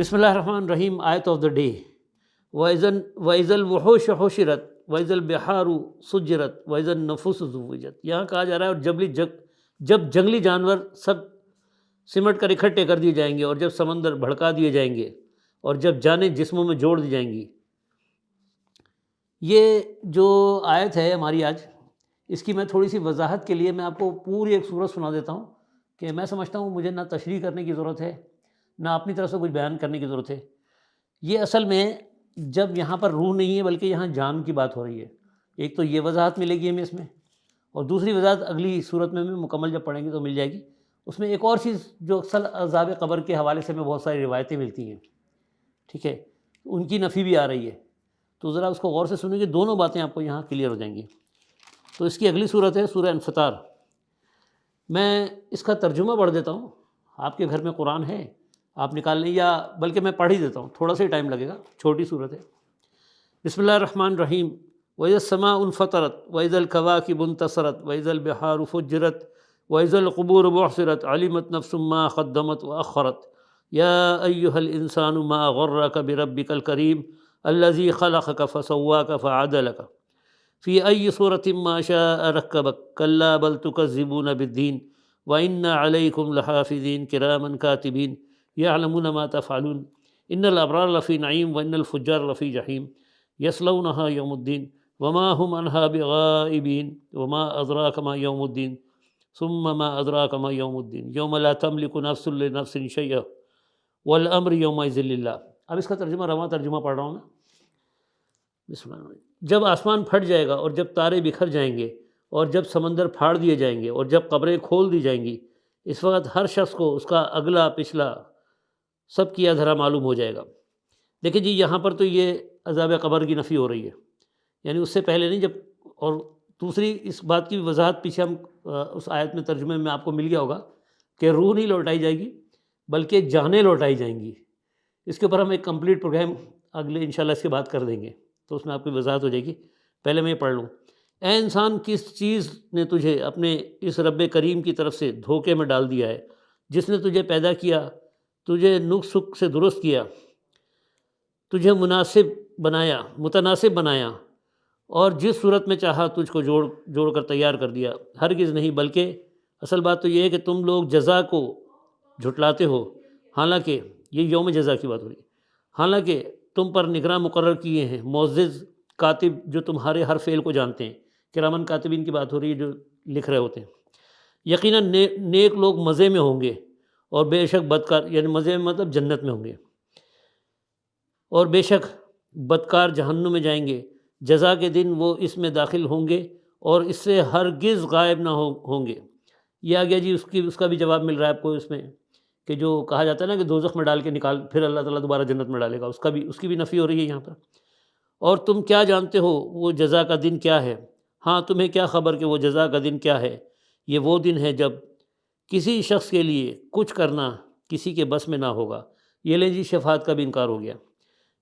بسم اللہ الرحمن الرحیم. آیت آف دا ڈے. وَإِذَا الْوُحُوشُ حُشِرَتْ وَإِذَا الْبِحَارُ سُجِّرَتْ وَإِذَا النُّفُوسُ زُوِّجَتْ. یہاں کہا جا رہا ہے اور جب جنگلی جانور سب سمٹ کر اکٹھے کر دیے جائیں گے، اور جب سمندر بھڑکا دیے جائیں گے، اور جب جانیں جسموں میں جوڑ دی جائیں گی. یہ جو آیت ہے ہماری آج، اس کی میں تھوڑی سی وضاحت کے لیے میں آپ کو پوری ایک سورت سنا دیتا ہوں کہ میں سمجھتا ہوں مجھے نہ تشریح کرنے کی ضرورت ہے، نہ اپنی طرف سے کچھ بیان کرنے کی ضرورت ہے. یہ اصل میں جب یہاں پر روح نہیں ہے بلکہ یہاں جان کی بات ہو رہی ہے. ایک تو یہ وضاحت ملے گی ہمیں اس میں، اور دوسری وضاحت اگلی صورت میں مکمل جب پڑھیں گے تو مل جائے گی. اس میں ایک اور چیز جو اکثر عذاب قبر کے حوالے سے ہمیں بہت ساری روایتیں ملتی ہیں، ٹھیک ہے، ان کی نفی بھی آ رہی ہے، تو ذرا اس کو غور سے سنیں گے، دونوں باتیں آپ کو یہاں کلیئر ہو جائیں گی. تو اس کی اگلی صورت ہے سورہ انفطار. میں اس کا ترجمہ پڑھ دیتا ہوں. آپ کے گھر میں قرآن ہے آپ نکال لیں، یا بلکہ میں پڑھ ہی دیتا ہوں، تھوڑا سا ہی ٹائم لگے گا، چھوٹی صورت ہے. بسم اللہ الرحمن الرحیم. وَإِذَا السَّمَاءُ انفطرت وَإِذَا الْكَوَاكِبُ انتَثَرَتْ وَإِذَا الْبِحَارُ فُجِّرَتْ وَإِذَا الْقُبُورُ بُعْثِرَتْ عَلِمَتْ نَفْسٌ مَّا قَدَّمَتْ وَأَخَّرَتْ يَا أَيُّهَا الْإِنسَانُ مَا غَرَّكَ بِرَبِّكَ الْكَرِيمِ الَّذِي خَلَقَكَ فَسَوَّاكَ فَعَدَلَكَ فِي أَيِّ صُورَةٍ مَّا شَاءَ رَكَّبَكَ كَلَّا بَلْ تُكَذِّبُونَ بِالدِّينِ وَإِنَّ عَلَيْكُمْ لَحَافِظِينَ كِرَامًا كَاتِبِينَ يَعْلَمُونَ مَا تَفْعَلُونَ إِنَّ الْأَبْرَارَ لَفِي نَعِيمٍ وَإِنَّ الْفُجَّارَ لَفِي جَحِيمٍ يَصْلَوْنَهَا يَوْمَ الدِّينِ وَمَا هُمْ عَنْهَا بِغَائِبِينَ وَمَا أَدْرَاكَ مَا يَوْمُ الدِّينِ ثُمَّ مَا أَدْرَاكَ مَا يَوْمُ الدِّينِ يَوْمَ لَا تَمْلِكُ نَفْسٌ لِنَفْسٍ شَيْئًا وَالْأَمْرُ يَوْمَئِذٍ لِلَّهِ. اب اس کا ترجمہ رواں ترجمہ پڑھ رہا ہوں میں. بسم اللہ. جب آسمان پھٹ جائے گا اور جب تارے بکھر جائیں گے اور جب سمندر پھاڑ دیے جائیں گے اور جب قبریں کھول دی جائیں گی، اس وقت ہر شخص کو اس کا اگلا پچھلا سب کیا دھرا معلوم ہو جائے گا. دیکھیں جی، یہاں پر تو یہ عذاب قبر کی نفی ہو رہی ہے، یعنی اس سے پہلے نہیں. جب اور دوسری اس بات کی وضاحت پیچھے ہم اس آیت میں ترجمے میں آپ کو مل گیا ہوگا کہ روح نہیں لوٹائی جائے گی بلکہ جانیں لوٹائی جائیں گی. اس کے اوپر ہم ایک کمپلیٹ پروگرام اگلے انشاءاللہ اس کے بعد کر دیں گے، تو اس میں آپ کی وضاحت ہو جائے گی. پہلے میں یہ پڑھ لوں. اے انسان، کس چیز نے تجھے اپنے اس رب کریم کی طرف سے دھوکے میں ڈال دیا ہے، جس نے تجھے پیدا کیا، تجھے نقص سے درست کیا، تجھے متناسب بنایا، اور جس صورت میں چاہا تجھ کو جوڑ کر تیار کر دیا. ہرگز نہیں، بلکہ اصل بات تو یہ ہے کہ تم لوگ جزا کو جھٹلاتے ہو، حالانکہ یہ یوم جزا کی بات ہو رہی ہے، حالانکہ تم پر نگراں مقرر کیے ہیں معزز کاتب جو تمہارے ہر فعل کو جانتے ہیں. کرامن کاتبین کی بات ہو رہی ہے جو لکھ رہے ہوتے ہیں. یقیناً نیک لوگ مزے میں ہوں گے، اور بے شک بدکار، یعنی مزے میں مطلب جنت میں ہوں گے، اور بے شک بدکار جہنم میں جائیں گے. جزا کے دن وہ اس میں داخل ہوں گے اور اس سے ہرگز غائب نہ ہوں گے. یہ آ گیا جی. اس کا بھی جواب مل رہا ہے آپ کو اس میں، کہ جو کہا جاتا ہے نا کہ دوزخ میں ڈال کے نکال پھر اللہ تعالیٰ دوبارہ جنت میں ڈالے گا، اس کی بھی نفی ہو رہی ہے یہاں پر. اور تم کیا جانتے ہو وہ جزا کا دن کیا ہے؟ ہاں، تمہیں کیا خبر کہ وہ جزا کا دن کیا ہے؟ یہ وہ دن ہے جب کسی شخص کے لیے کچھ کرنا کسی کے بس میں نہ ہوگا. یہ لیں جی، شفاعت کا بھی انکار ہو گیا.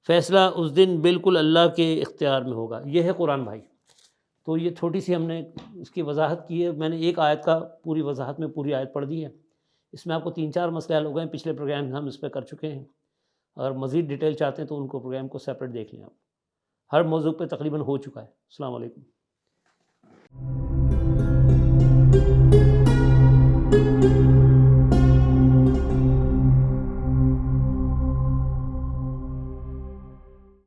فیصلہ اس دن بالکل اللہ کے اختیار میں ہوگا. یہ ہے قرآن بھائی. تو یہ چھوٹی سی ہم نے اس کی وضاحت کی ہے. میں نے ایک آیت کا پوری وضاحت میں پوری آیت پڑھ دی ہے. اس میں آپ کو 3-4 مسائل ہو گئے ہیں، پچھلے پروگرام میں ہم اس پہ کر چکے ہیں. اگر مزید ڈیٹیل چاہتے ہیں تو ان کو پروگرام کو سیپریٹ دیکھ لیں آپ. ہر موضوع پہ تقریباً ہو چکا ہے. السلام علیکم.